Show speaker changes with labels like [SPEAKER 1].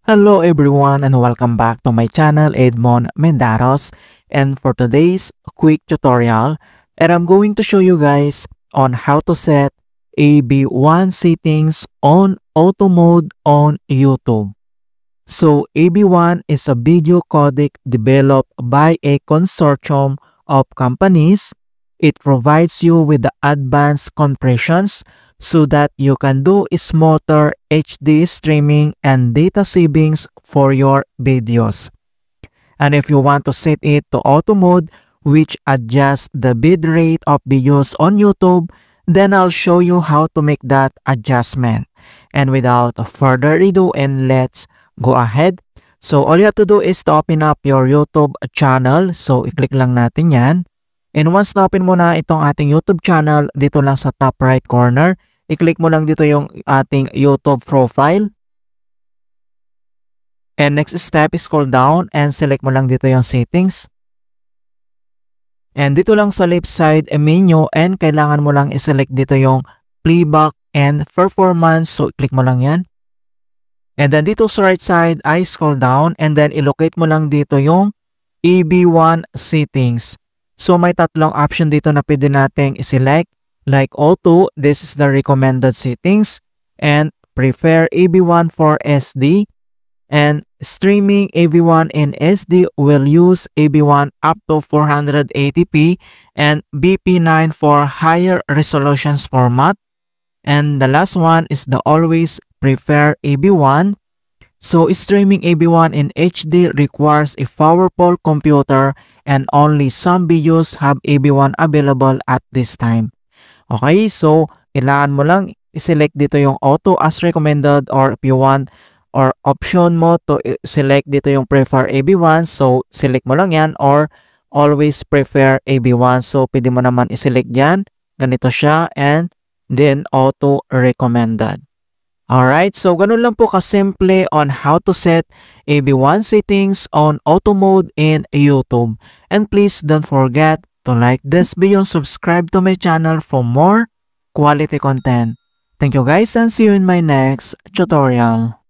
[SPEAKER 1] Hello everyone and welcome back to my channel Edmond Mendaros, and for today's quick tutorial I'm going to show you guys on how to set AB1 settings on auto mode on YouTube. So AB1 is a video codec developed by a consortium of companies. It provides you with the advanced compressions so that you can do smoother HD streaming and data savings for your videos. And if you want to set it to auto mode, which adjusts the bitrate of videos on YouTube, then I'll show you how to make that adjustment. And without further ado, and let's go ahead. So all you have to do is to open up your YouTube channel. So i-click lang natin yan. And once na open mo na itong ating YouTube channel, dito lang sa top right corner, i-click mo lang dito yung ating YouTube profile. And next step is scroll down and select mo lang dito yung settings. And dito lang sa left side menu, and kailangan mo lang i-select dito yung playback and performance. So i-click mo lang yan. And then dito sa right side ay scroll down and then i-locate mo lang dito yung AB1 settings. So may tatlong option dito na pwede nating i-select. Like auto, this is the recommended settings, and prefer AB1 for SD, and streaming AB1 in SD will use AB1 up to 480p and BP9 for higher resolutions format. And the last one is the always prefer AB1. So streaming AB1 in HD requires a powerful computer and only some videos have AB1 available at this time. Okay, so kailangan mo lang i-select dito yung auto as recommended, or if you want or option mo to select dito yung prefer AB1, so select mo lang yan, or always prefer AB1. So pwede mo naman i-select yan, ganito siya, and then auto recommended. Alright, so ganun lang po kasimple on how to set AB1 settings on auto mode in YouTube. And please don't forget to like this video and subscribe to my channel for more quality content. Thank you guys and see you in my next tutorial.